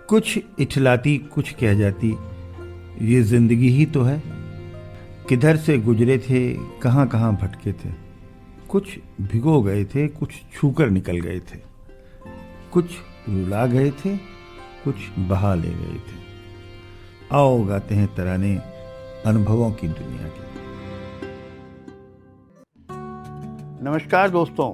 कुछ इठलाती कुछ कह जाती, ये जिंदगी ही तो है। किधर से गुजरे थे, कहाँ कहाँ भटके थे। कुछ भिगो गए थे, कुछ छूकर निकल गए थे। कुछ रुला गए थे, कुछ बहा ले गए थे। आओ गाते हैं तराने अनुभवों की दुनिया के। नमस्कार दोस्तों,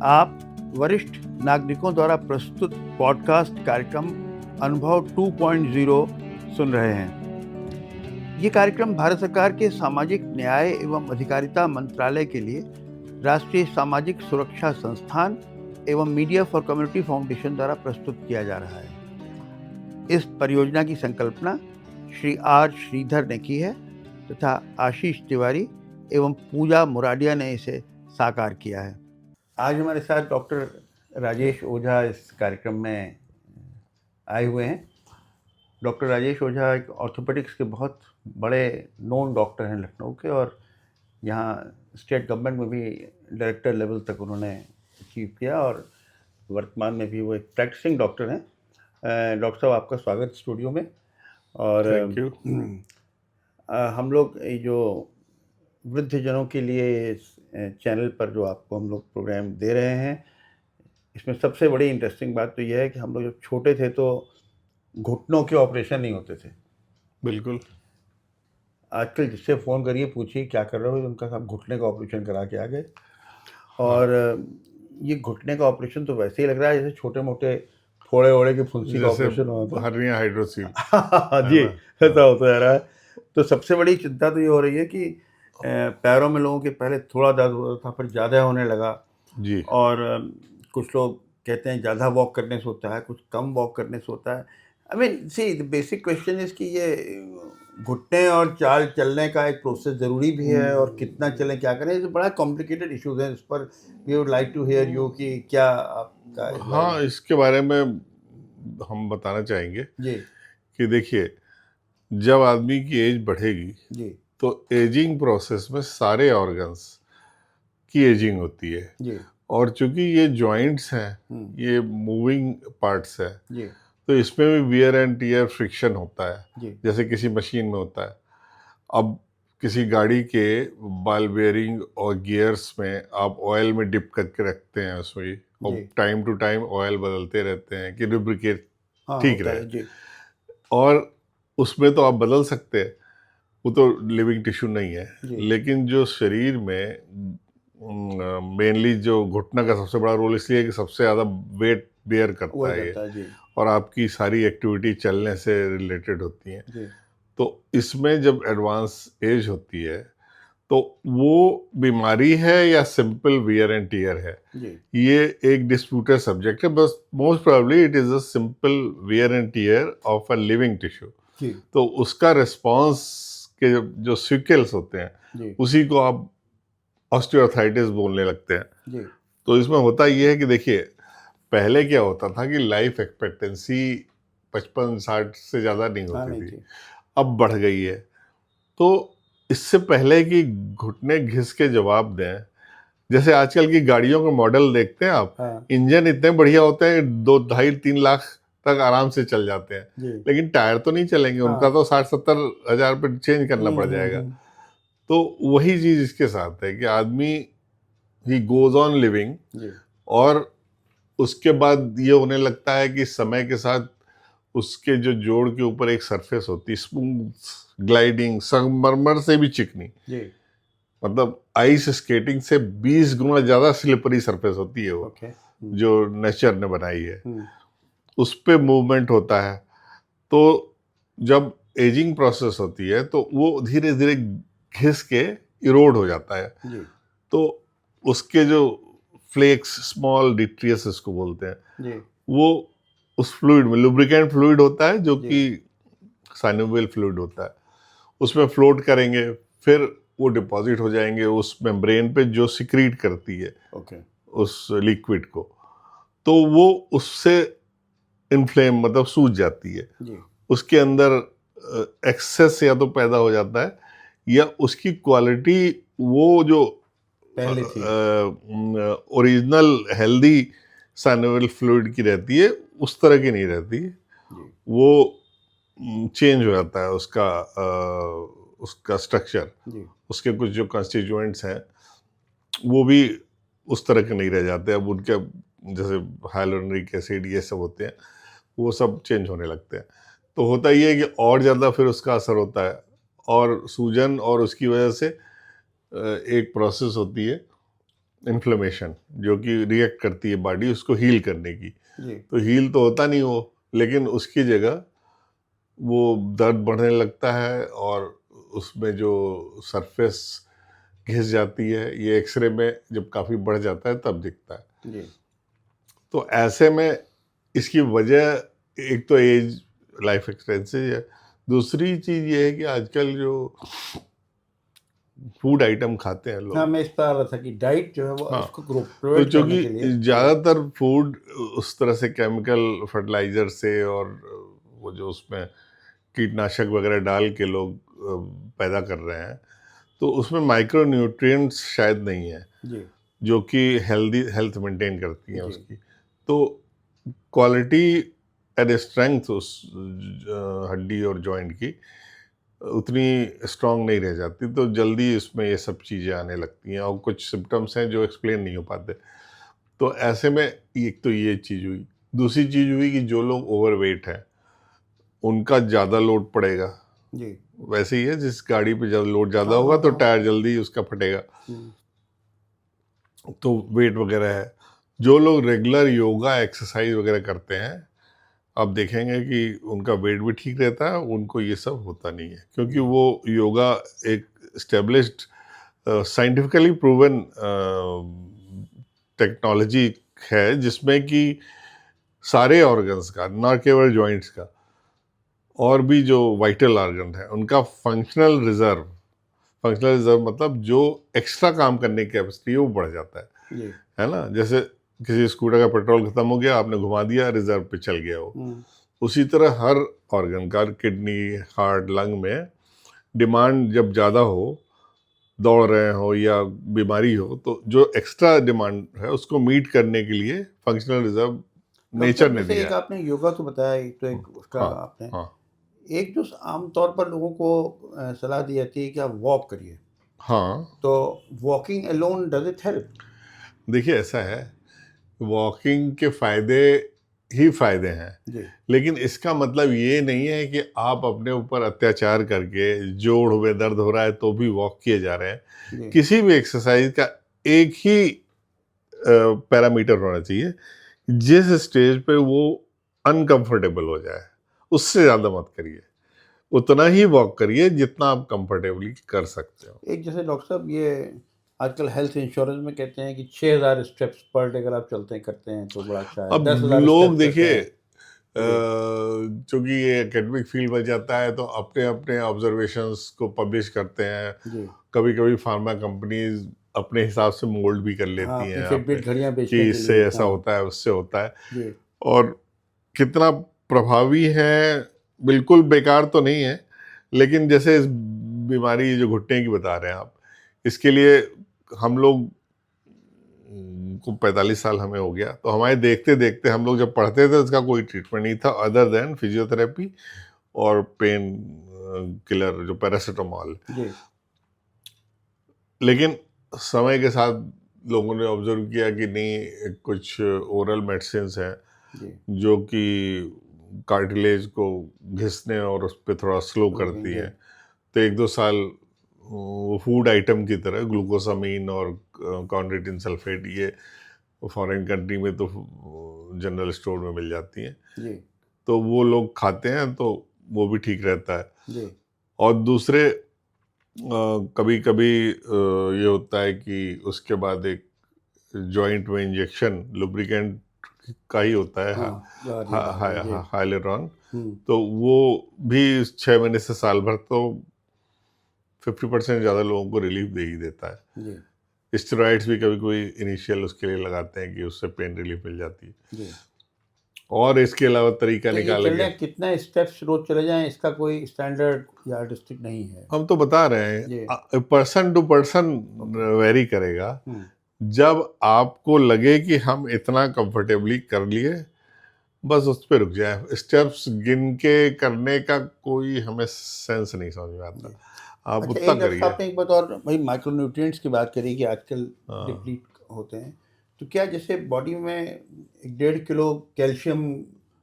आप वरिष्ठ नागरिकों द्वारा प्रस्तुत पॉडकास्ट कार्यक्रम अनुभव 2.0 सुन रहे हैं। ये कार्यक्रम भारत सरकार के सामाजिक न्याय एवं अधिकारिता मंत्रालय के लिए राष्ट्रीय सामाजिक सुरक्षा संस्थान एवं मीडिया फॉर कम्युनिटी फाउंडेशन द्वारा प्रस्तुत किया जा रहा है। इस परियोजना की संकल्पना श्री आर श्रीधर ने की है तथा आशीष तिवारी एवं पूजा मुराडिया ने इसे साकार किया है। आज हमारे साथ डॉक्टर राजेश ओझा इस कार्यक्रम में आए हुए हैं। डॉक्टर राजेश ओझा एक ऑर्थोपेडिक्स के बहुत बड़े नोन डॉक्टर हैं लखनऊ के, और यहाँ स्टेट गवर्नमेंट में भी डायरेक्टर लेवल तक उन्होंने अचीव किया और वर्तमान में भी वो एक प्रैक्टिसिंग डॉक्टर हैं। डॉक्टर साहब, आपका स्वागत स्टूडियो में। और थैंक यू। हम लोग ये जो वृद्धजनों के लिए चैनल पर जो आपको हम लोग प्रोग्राम दे रहे हैं, इसमें सबसे बड़ी इंटरेस्टिंग बात तो यह है कि हम लोग जब छोटे थे तो घुटनों के ऑपरेशन नहीं होते थे। बिल्कुल। आजकल जिससे फ़ोन करिए, पूछिए क्या कर रहे हो, उनका सब घुटने का ऑपरेशन करा के आ गए। और ये घुटने का ऑपरेशन तो वैसे ही लग रहा है जैसे छोटे मोटे फोड़े ओड़े के फुंसी का ऑपरेशन होता है। Hernia hydrocele. जी, ऐसा होता जा रहा है। तो सबसे बड़ी चिंता तो ये हो रही है कि पैरों में लोगों के पहले थोड़ा दर्द होता था, फिर ज़्यादा होने लगा जी। और कुछ लोग कहते हैं ज़्यादा वॉक करने से होता है, कुछ कम वॉक करने से होता है। I mean see the basic question is कि ये घुटने और चाल चलने का एक प्रोसेस ज़रूरी भी है, और कितना चलें, क्या करें, ये बड़ा कॉम्प्लिकेटेड इश्यूज हैं। इस पर we would like to hear you कि क्या आपका इस बारे हाँ, इसके बारे में हम बताना चाहेंगे में। जी कि देखिए, जब आदमी की एज बढ़ेगी जी तो एजिंग प्रोसेस में सारे ऑर्गन्स की एजिंग होती है। जी और चूंकि ये जॉइंट्स हैं, ये मूविंग पार्ट्स हैं, जी तो इसमें भी वियर एंड टियर फ्रिक्शन होता है, जी जैसे किसी मशीन में होता है। अब किसी गाड़ी के बॉल बेयरिंग और गियर्स में आप ऑयल में डिप करके रखते हैं उसमें, और टाइम टू टाइम ऑयल बदलते रहते हैं कि लुब्रिकेट ठीक रहे। जी। और उसमें तो आप बदल सकते हैं, वो तो लिविंग टिश्यू नहीं है। लेकिन जो शरीर में मेनली जो घुटना का सबसे बड़ा रोल इसलिए है कि सबसे ज़्यादा वेट बेयर करता है ये, और आपकी सारी एक्टिविटी चलने से रिलेटेड होती है। तो इसमें जब एडवांस एज होती है तो वो बीमारी है या सिंपल वियर एंड टियर है, ये एक डिस्प्यूटेड सब्जेक्ट है। बस most probably it is a simple wear and tear of a living tissue. तो उसका रिस्पॉन्स के जो सिक्वेल्स होते हैं उसी को आप ऑस्टियोआर्थराइटिस बोलने लगते हैं। तो इसमें होता ये है कि देखिए, पहले क्या होता था कि लाइफ एक्सपेक्टेंसी 55-60 से ज़्यादा नहीं होती थी, अब बढ़ गई है। तो इससे पहले कि घुटने घिस के जवाब दें, जैसे आजकल की गाड़ियों के मॉडल देखते हैं आप, इंजन इतने बढ़िया होते हैं 2-2.5-3 लाख तक आराम से चल जाते हैं, लेकिन टायर तो नहीं चलेंगे। उनका तो 60-70 हज़ार पे चेंज करना पड़ जाएगा। तो वही चीज इसके साथ है कि आदमी ही गोज ऑन लिविंग, और उसके बाद ये होने लगता है कि समय के साथ उसके जो जोड़ के ऊपर एक सरफेस होती, स्मूथ ग्लाइडिंग, संगमरमर से भी चिकनी, मतलब आइस स्केटिंग से 20 गुना ज्यादा स्लिपरी सरफेस होती है वो, जो नेचर ने बनाई है। उस पे मूवमेंट होता है। तो जब एजिंग प्रोसेस होती है तो वो धीरे धीरे घिस के इरोड हो जाता है। तो उसके जो फ्लेक्स, स्मॉल डिट्रियस इसको बोलते हैं, वो उस फ्लूइड में, लुब्रिकेंट फ्लूइड होता है जो कि साइनोवियल फ्लूइड होता है, उसमें फ्लोट करेंगे, फिर वो डिपॉजिट हो जाएंगे उस मेम्ब्रेन पे जो सिक्रीट करती है उस लिक्विड को। तो वो उससे इन्फ्लेम, मतलब सूज जाती है। उसके अंदर एक्सेस या तो पैदा हो जाता है, या उसकी क्वालिटी वो जो पहले थी ओरिजिनल हेल्दी साइनोवियल फ्लूइड की रहती है उस तरह की नहीं रहती। वो चेंज हो जाता है उसका स्ट्रक्चर, जी उसके कुछ जो कॉन्स्टिट्यूएंट्स हैं वो भी उस तरह के नहीं रह जाते। अब उनके जैसे हाइलोरेनिक एसिड ये सब होते हैं, वो सब चेंज होने लगते हैं। तो होता ये है कि और ज़्यादा फिर उसका असर होता है, और सूजन, और उसकी वजह से एक प्रोसेस होती है इन्फ्लेमेशन, जो कि रिएक्ट करती है बॉडी उसको हील करने की। जी तो हील तो होता नहीं वो, लेकिन उसकी जगह वो दर्द बढ़ने लगता है, और उसमें जो सरफेस घिस जाती है, ये एक्सरे में जब काफ़ी बढ़ जाता है तब दिखता है। जी तो ऐसे में इसकी वजह एक तो एज, लाइफ एक्सपेक्टेंसी है। दूसरी चीज़ ये है कि आजकल जो फूड आइटम खाते हैं हाँ, लोग, मैं इस पर आ रहा था कि डाइट जो है वो हाँ, उसको तो प्रिवेंट करने चूंकि के लिए। ज़्यादातर फूड उस तरह से केमिकल फर्टिलाइजर से, और वो जो उसमें कीटनाशक वगैरह डाल के लोग पैदा कर रहे हैं, तो उसमें माइक्रो न्यूट्रिएंट्स शायद नहीं है जी जो कि हेल्थ मेंटेन करती हैं जी उसकी। तो क्वालिटी एंड स्ट्रेंथ उस हड्डी और जॉइंट की उतनी स्ट्रांग नहीं रह जाती, तो जल्दी इसमें ये सब चीज़ें आने लगती हैं, और कुछ सिम्टम्स हैं जो एक्सप्लेन नहीं हो पाते। तो ऐसे में एक तो ये चीज़ हुई। दूसरी चीज़ हुई कि जो लोग ओवरवेट हैं उनका ज़्यादा लोड पड़ेगा। जी वैसे ही है, जिस गाड़ी पे ज़्यादा लोड ज़्यादा हाँ होगा हाँ तो हाँ टायर जल्दी उसका फटेगा। हम्म, तो वेट वगैरह है। जो लोग रेगुलर योगा एक्सरसाइज वगैरह करते हैं, आप देखेंगे कि उनका वेट भी ठीक रहता है, उनको ये सब होता नहीं है, क्योंकि जी वो योगा एक स्टेब्लिश्ड साइंटिफिकली प्रूवन टेक्नोलॉजी है, जिसमें कि सारे ऑर्गन्स का, ना केवल जॉइंट्स का, और भी जो वाइटल ऑर्गन है उनका फंक्शनल रिजर्व मतलब जो एक्स्ट्रा काम करने की कैपेसिटी है वो बढ़ जाता जी है ना। जैसे किसी स्कूटर का पेट्रोल खत्म हो गया, आपने घुमा दिया, रिजर्व पे चल गया वो। हम्म, उसी तरह हर ऑर्गन का, किडनी, हार्ट, लंग में डिमांड जब ज़्यादा हो, दौड़ रहे हो या बीमारी हो, तो जो एक्स्ट्रा डिमांड है उसको मीट करने के लिए फंक्शनल रिजर्व डॉक्टर नेचर साहब ने जैसे दिया एक है। आपने योगा तो बताया, एक तो एक उसका हाँ, आपने हाँ, एक जो आमतौर पर लोगों को सलाह दी जाती है कि आप वॉक करिए, हाँ। तो walking alone does it help? देखिए ऐसा है, वॉकिंग के फायदे ही फायदे हैं, जी लेकिन इसका मतलब ये नहीं है कि आप अपने ऊपर अत्याचार करके, जोड़ में दर्द हो रहा है तो भी वॉक किए जा रहे हैं। जी किसी भी एक्सरसाइज का एक ही पैरामीटर होना चाहिए, जिस स्टेज पे वो अनकंफर्टेबल हो जाए उससे ज़्यादा मत करिए, उतना ही वॉक करिए जितना आप कंफर्टेबली कर सकते हो। एक जैसे डॉक्टर साहब ये आजकल हेल्थ इंश्योरेंस में कहते हैं कि 6000 स्टेप्स पर डे अगर आप चलते हैं करते हैं तो बड़ा अच्छा है, अब 10,000 लोग स्टेप्स करते देखिए, हैं। जी चूंकि ये एकेडमिक फील्ड बन जाता है तो अपने अपने ऑब्जर्वेशंस को पब्लिश करते हैं। जी कभी कभी फार्मा कंपनीज अपने हिसाब से मोल्ड भी कर हाँ, लेती अपनी हैं आपने, फिटबिट घड़ियां कि बेचने के इससे लिए, ऐसा हाँ होता है, उससे होता है, जी और कितना प्रभावी है बिल्कुल बेकार तो नहीं है। लेकिन जैसे इस बीमारी जो घुटने की बता रहे हैं आप, इसके लिए हम लोग को 45 साल हमें हो गया, तो हमारे देखते देखते हम लोग जब पढ़ते थे उसका कोई ट्रीटमेंट नहीं था अदर देन फिजियोथेरेपी और पेन किलर जो पैरासीटामॉल। जी लेकिन समय के साथ लोगों ने ऑब्जर्व किया कि नहीं, कुछ ओरल मेडिसिन हैं जी जो कि कार्टिलेज को घिसने और उस पर थोड़ा स्लो जी करती जी हैं। तो एक दो साल वो फूड आइटम की तरह ग्लूकोसामीन और कॉन्ड्रोइटिन सल्फेट, ये फॉरेन कंट्री में तो जनरल स्टोर में मिल जाती हैं, जी तो वो लोग खाते हैं तो वो भी ठीक रहता है। जी और दूसरे कभी कभी ये होता है कि उसके बाद एक जॉइंट में इंजेक्शन लुब्रिकेंट का ही होता है, हाँ याद याद आ गया जी हाइलेरॉन। हम्म तो वो भी 6 महीने से साल भर तो 50% ज़्यादा लोगों को रिलीफ दे ही देता है। जी स्टेरॉइड्स भी कभी कोई इनिशियल उसके लिए लगाते हैं कि उससे पेन रिलीफ मिल जाती है। जी और इसके अलावा तरीका तो ये निकाला चलने गया। कितना स्टेप्स रोज चले जाएं, इसका कोई स्टैंडर्ड या डिस्ट्रिक्ट नहीं है? हम तो बता रहे जी हैं, person to person okay very करेगा। हम्म जब आपको लगे कि हम इतना कंफर्टेबली कर लिए बस उस पे रुक जाए, स्टेप्स गिन के करने का कोई हमें सेंस नहीं समझ में आता। जी। आप अच्छा, उतना एक डॉक्टर साहब करिए। आपने एक बात और भाई माइक्रोन्यूट्रिएंट्स की बात करी कि आजकल हाँ, डिप्लीट होते हैं, तो क्या जैसे बॉडी में 1.5 किलो कैल्शियम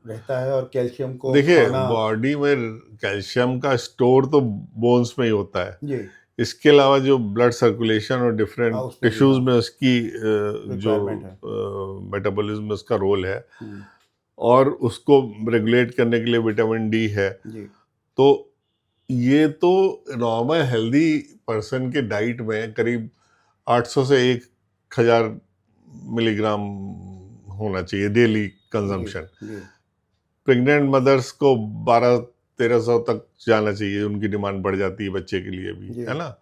रहता है और कैल्शियम को देखिए खाना। बॉडी में कैल्शियम का स्टोर तो बोन्स में ही होता है। जी। इसके अलावा जो ब्लड सर्कुलेशन और हाँ, डिफरेंट उसमें भी टिश्यूज हाँ में उसकी जो रिक्वायरमेंट है। मेटाबॉलिज्म में उसका रोल है, हम्म, और उसको रेगुलेट करने के लिए विटामिन डी है। जी। तो ये तो नॉर्मल हेल्दी पर्सन के डाइट में करीब 800 से 1000 मिलीग्राम होना चाहिए डेली जी। कंजम्पशन। जी। प्रेग्नेंट मदर्स को 1200-1300 तक जाना चाहिए, उनकी डिमांड बढ़ जाती है बच्चे के लिए भी, जी। है ना।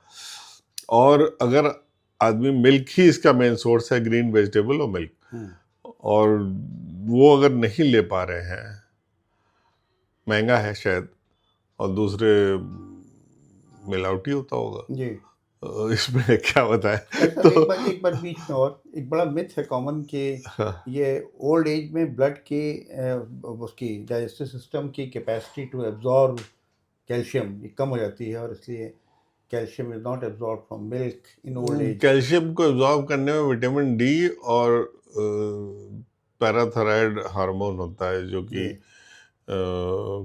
और अगर आदमी, मिल्क ही इसका मेन सोर्स है, ग्रीन वेजिटेबल और मिल्क, हम्म, और वो अगर नहीं ले पा रहे हैं, महंगा है शायद, और दूसरे मिलावटी होता होगा, जी। इसमें क्या बताएं। डॉक्टर साहब, तो एक बात बीच में और एक बड़ा मिथ है कॉमन कि हाँ, ये ओल्ड एज में ब्लड की उसकी डाइजेस्टिव सिस्टम की कैपेसिटी टू एब्जॉर्ब कैल्शियम ये कम हो जाती है और इसलिए calcium is not absorb from milk in old age. Calcium को एब्जॉर्ब करने में विटामिन डी और पैराथायराइड हार्मोन होता है, जो कि जी।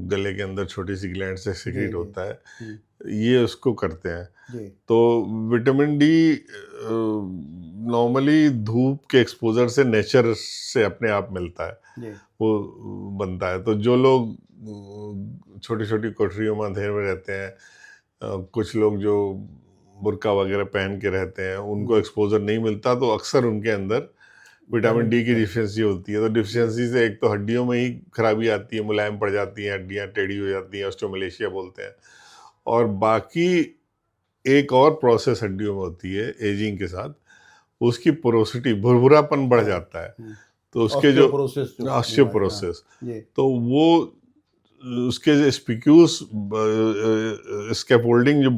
गले के अंदर छोटी सी ग्लैंड से जी। सिक्रीट जी। होता है, हम्म, ये उसको करते हैं। जी। तो विटामिन डी नॉर्मली धूप के एक्सपोजर से, नेचर से अपने आप मिलता है, जी। वो बनता है। तो जो लोग छोटी छोटी कोठरियों में अंधेरे में रहते हैं, कुछ लोग जो बुर्का वगैरह पहन के रहते हैं, उनको एक्सपोजर नहीं मिलता, तो अक्सर उनके अंदर विटामिन डी की डिफिशियंसी होती है। तो डिफिशियंसी से एक तो हड्डियों में ही खराबी आती है, मुलायम पड़ जाती हैं हड्डियाँ, टेढ़ी हो जाती हैं, ऑस्टियोमलेशिया बोलते हैं। और बाकी एक और प्रोसेस हड्डियों में होती है एजिंग के साथ, उसकी पोरोसिटी, भुरभुरापन बढ़ हाँ। जाता है। तो उसके जो ऑस्टियोपोरोसिस जो बीमारी, हाँ। ऑस्टियोपोरोसिस, जी। तो वो उसके जो स्पिक्यूस स्कैफोल्डिंग जो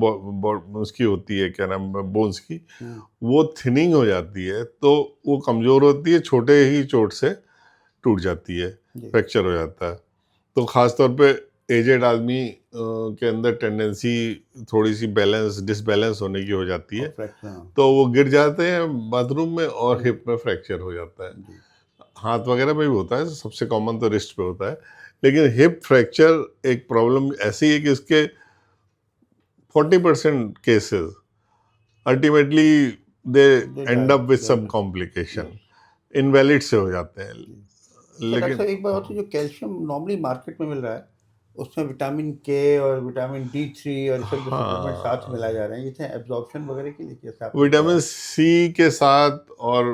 उसकी होती है, क्या नाम, बोन्स की, हम्म, वो थिनिंग हो जाती है, तो वो कमज़ोर होती है, छोटे ही चोट से टूट जाती है, जी। फ्रैक्चर हो जाता है। तो ख़ास तौर पे एजेड आदमी के अंदर टेंडेंसी थोड़ी सी डिसबैलेंस होने की हो जाती और है, फ्रैक्चर, हाँ। तो वो गिर जाते हैं बाथरूम में और हम्म, हिप में फ्रैक्चर हो जाता है। जी। हाथ वगैरह में भी होता है, सबसे कॉमन तो रिस्ट पे होता है, लेकिन हिप फ्रैक्चर एक प्रॉब्लम ऐसी है कि इसके 40% cases ultimately they they end up with some die. Complication, invalid से हो जाते हैं। अच्छा डॉक्टर लेकिन साहब, एक बात हाँ, होती है, जो कैल्शियम नॉर्मली मार्केट में मिल रहा है उसमें विटामिन के और विटामिन D3 और ये सब जो सप्लीमेंट साथ मिलाए हाँ, जा रहे हैं, ये एब्जॉर्प्शन वगैरह के लिए कैसे आपने विटामिन क्या सी के साथ और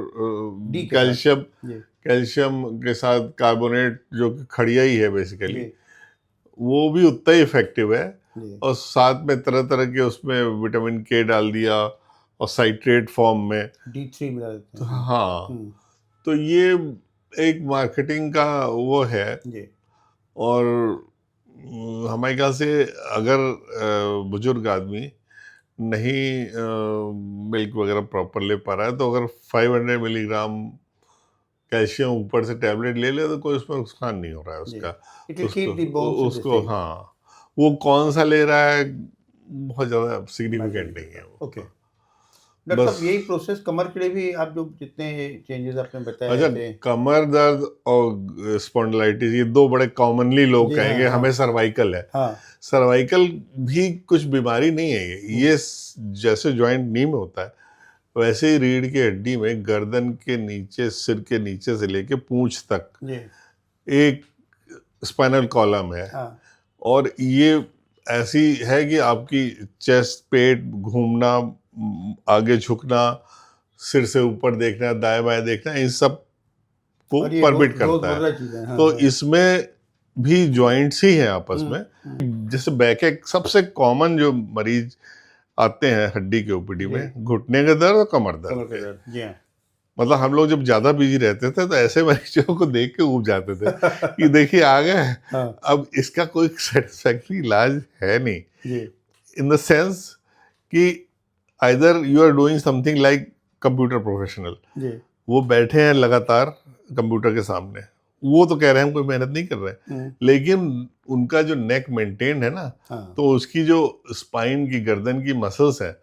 डी के साथ? कैल्शियम, जी। कैल्शियम के साथ कार्बोनेट, जो कि खड़िया ही है बेसिकली, जी। वो भी उतना ही इफेक्टिव है। जी। और साथ में तरह तरह के उसमें विटामिन के डाल दिया, और साइट्रेट फॉर्म में। D3 मिला देते तो हैं, हाँ। हाँ, हम्म, तो ये एक मार्केटिंग का वो है। जी। और हमारे ख्याल से अगर बुजुर्ग आदमी नहीं मिल्क वगैरह प्रॉपर ले पा रहा है, तो अगर 500 मिलीग्राम कैल्शियम ऊपर से टैबलेट ले ले, तो कोई उसमें नुकसान नहीं हो रहा है जी। उसका। इट विल उसको keep the bones in the उसको शेप। हाँ, वो कौन सा ले रहा है बहुत ज़्यादा मैटर सिग्निफिकेंट नहीं नहीं है करता, वो। ओके। हाँ, डॉक्टर बस। साहब, यही प्रोसेस कमर के लिए भी आप जो जितने चेंजेस आपने बताए अच्छा, ऐसे। कमर दर्द और स्पॉन्डिलाइटिस, ये दो बड़े कॉमनली लोग जी, हाँ, कहेंगे, हाँ। हमें सर्वाइकल है। हाँ। सर्वाइकल भी कुछ बीमारी नहीं है ये जैसे जॉइंट नी में होता है, वैसे ही रीढ़ की हड्डी में गर्दन के नीचे, सिर के नीचे से लेके पूंछ तक जी। एक स्पाइनल कॉलम है। हाँ। और ये ऐसी है कि आपकी चेस्ट, पेट घूमना, आगे झुकना, सिर से ऊपर देखना, दाएं बाएं देखना, इन सब को और ये परमिट करता है। रोजमर्रा चीजें, हाँ, तो हाँ। इसमें भी जॉइंट्स ही हैं आपस में। जैसे बैक एक सबसे कॉमन जो मरीज आते हैं हड्डी के ओपीडी जी। में, घुटने का दर्द और कमर दर्द कमर का के। दर्द, जी हाँ। मतलब हम लोग जब ज्यादा बिजी रहते थे, तो ऐसे मरीजों को देख के ऊब जाते थे कि देखिए आ गए, हाँ। अब इसका कोई सेटिस्फैक्ट्री इलाज है नहीं, जी। इन द सेंस कि either you are doing something like computer professional, जी। वो बैठे हैं लगातार कंप्यूटर के सामने, वो तो कह रहे हैं हम कोई मेहनत नहीं कर रहे हैं, लेकिन उनका जो नेक मेंटेन है ना, तो उसकी जो स्पाइन की गर्दन की मसल्स है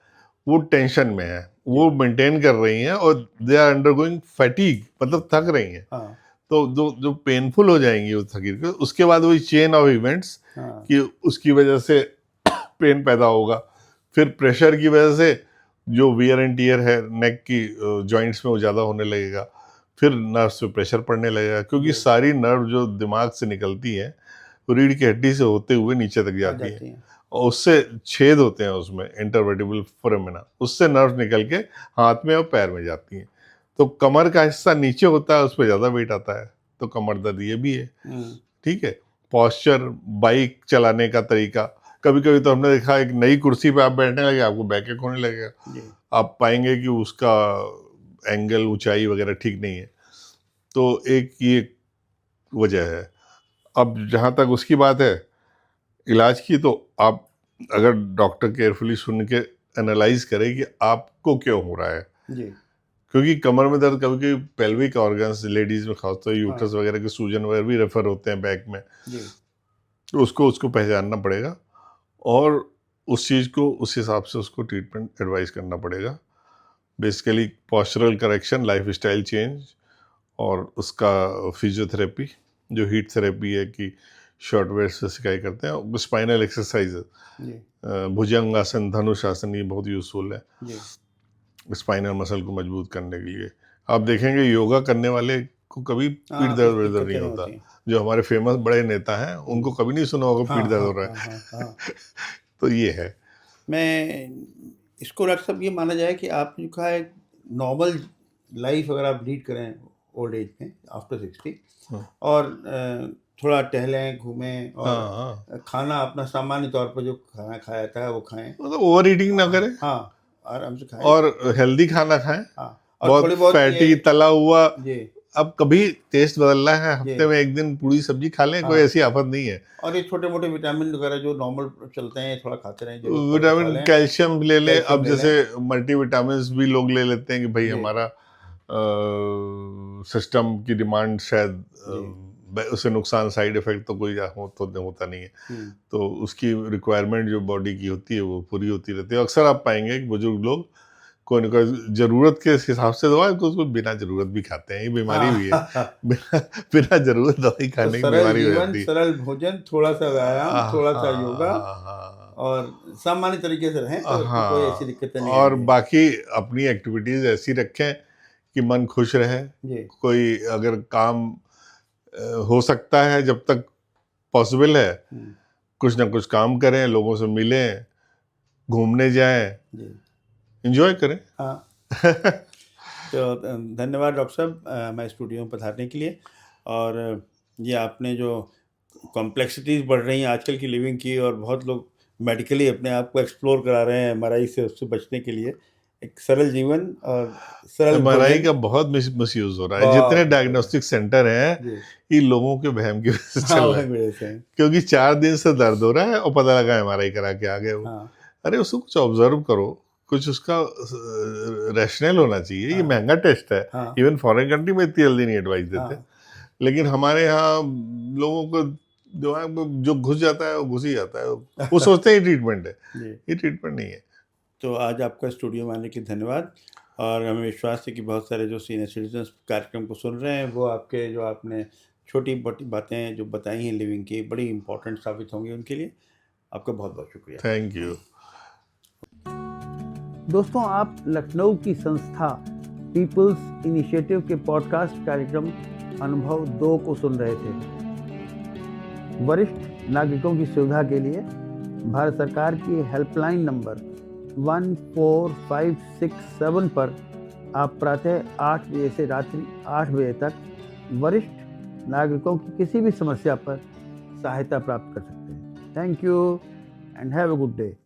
वो टेंशन में है, वो मेंटेन कर रही हैं और दे आर अंडरगोइंग फैटीग, मतलब थक रही हैं। तो जो पेनफुल हो जाएंगी उस थकीर को, उसके बाद वही चेन ऑफ इवेंट्स कि उसकी वजह से पेन पैदा होगा, फिर प्रेशर की वजह से जो वियर एंड टियर है नेक की जॉइंट्स में वो ज़्यादा होने लगेगा, फिर नर्व्स पे प्रेशर पड़ने लगेगा, क्योंकि सारी नर्व जो दिमाग से निकलती हैं वो रीढ़ की हड्डी से होते हुए नीचे तक जाती है और उससे छेद होते हैं उसमें इंटरवर्टिबल फोरामिना, उससे नर्व निकल के हाथ में और पैर में जाती हैं। तो कमर का हिस्सा नीचे होता है, उस पर ज़्यादा वेट आता है, तो कमर दर्द ये भी है। ठीक है, पॉस्चर, बाइक चलाने का तरीका, कभी कभी तो हमने देखा एक नई कुर्सी पे आप बैठने लगे आपको बैकएक होने लगेगा, आप पाएंगे कि उसका एंगल, ऊंचाई वगैरह ठीक नहीं है। तो एक ये वजह है। अब जहाँ तक उसकी बात है इलाज की, तो आप अगर डॉक्टर केयरफुली सुन के एनालाइज करें कि आपको क्यों हो रहा है जी। क्योंकि कमर में दर्द कभी कभी पेल्विक ऑर्गन्स, लेडीज में खासतौर यूट्रस वगैरह के सूजन वगैरह भी रेफर होते हैं बैक में जी। तो उसको पहचानना पड़ेगा और उस चीज़ को उस हिसाब से उसको ट्रीटमेंट एडवाइस करना पड़ेगा। Basically postural correction, life style change और उसका फिजियोथेरेपी, जो हीट थेरेपी है कि शॉर्ट वेव से सिकाई करते हैं, स्पाइनल एक्सरसाइजेज, भुजंग आसन, धनुष आसन, ये बहुत यूजफुल है स्पाइनल मसल को मजबूत करने के लिए। आप देखेंगे योगा करने वाले को कभी पीठ दर्द नहीं होता। जो हमारे फेमस बड़े नेता हैं उनको कभी नहीं सुना होगा पीठ दर्द हो रहा है। तो ये है। मैं इसको डॉक्टर साहब ये माना जाए कि आप जो कहा है नॉर्मल लाइफ अगर आप लीड करें ओल्ड एज में आफ्टर 60 और थोड़ा टहलें, घूमें और खाना अपना सामान्य तौर पर जो खाना खाया जाता है वो खाएं, मतलब ओवर ईटिंग ना करें, आराम से खाएं और हेल्दी खाना खाएं, और बहुत फैटी तला हुआ। अब कभी टेस्ट बदलना है, हफ्ते में एक दिन पूरी सब्जी खा लें, कोई ऐसी आफत नहीं है। और ये छोटे मोटे विटामिन वगैरह जो नॉर्मल चलते हैं थोड़ा खाते रहें, विटामिन, कैल्शियम ले लें। अब जैसे मल्टीविटामिन्स भी लोग ले लेते हैं कि भाई हमारा सिस्टम की डिमांड शायद उससे नुकसान, साइड इफेक्ट तो कोई होता नहीं है, तो उसकी रिक्वायरमेंट जो बॉडी की होती है वो पूरी होती रहती है। अक्सर आप पाएंगे कि बुजुर्ग लोग कोई न कोई जरूरत के हिसाब से दवाई, उसको बिना जरूरत भी खाते हैं, ये बीमारी भी है। बिना जरूरत दवाई खाने की बीमारी हो जाती है। सरल भोजन, थोड़ा सा व्यायाम, थोड़ा सा योगा और सामान्य तरीके से रहें तो कोई ऐसी दिक्कतें नहीं। और बाकी अपनी एक्टिविटीज ऐसी रखें कि मन खुश रहे। कोई अगर काम हो सकता है, जब तक पॉसिबल है, कुछ ना कुछ काम करें, लोगों से मिलें, घूमने जाएं, एंजॉय करें। तो धन्यवाद डॉक्टर साहब हमारे स्टूडियो में पधारने के लिए। और ये आपने जो कॉम्प्लेक्सिटीज़ बढ़ रही हैं आजकल की लिविंग की, और बहुत लोग मेडिकली अपने आप को एक्सप्लोर करा रहे हैं एमआरआई से, उससे बचने के लिए एक सरल जीवन और सरल एमआरआई का बहुत मिसयूज हो रहा है। जितने डायग्नोस्टिक सेंटर हैं ये लोगों के वहम की वजह से चल रहे हैं, क्योंकि 4 दिन से दर्द हो रहा है और पता लगा एमआरआई करा के आ गए वो। अरे उसको कुछ ऑब्जर्व करो, कुछ उसका रैशनल होना चाहिए। ये महंगा टेस्ट है, इवन फॉरेन कंट्री में इतनी जल्दी नहीं एडवाइस देते, लेकिन हमारे यहाँ लोगों को जो घुस जाता है वो घुस ही जाता है, वो सोचते हैं ट्रीटमेंट है, ये ट्रीटमेंट नहीं है। तो आज आपका स्टूडियो में आने के धन्यवाद, और हमें विश्वास है कि बहुत सारे जो सीनियर सिटीजन कार्यक्रम को सुन रहे हैं वो आपके जो आपने छोटी मोटी बातें जो बताई हैं लिविंग की, बड़ी इंपॉर्टेंट साबित होंगी उनके लिए। आपका बहुत बहुत शुक्रिया। Thank you. दोस्तों, आप लखनऊ की संस्था पीपल्स इनिशिएटिव के पॉडकास्ट कार्यक्रम अनुभव 2 को सुन रहे थे। वरिष्ठ नागरिकों की सुविधा के लिए भारत सरकार की हेल्पलाइन नंबर 14567 पर आप प्रातः 8 बजे से रात्रि 8 बजे तक वरिष्ठ नागरिकों की किसी भी समस्या पर सहायता प्राप्त कर सकते हैं। Thank you and have a good day.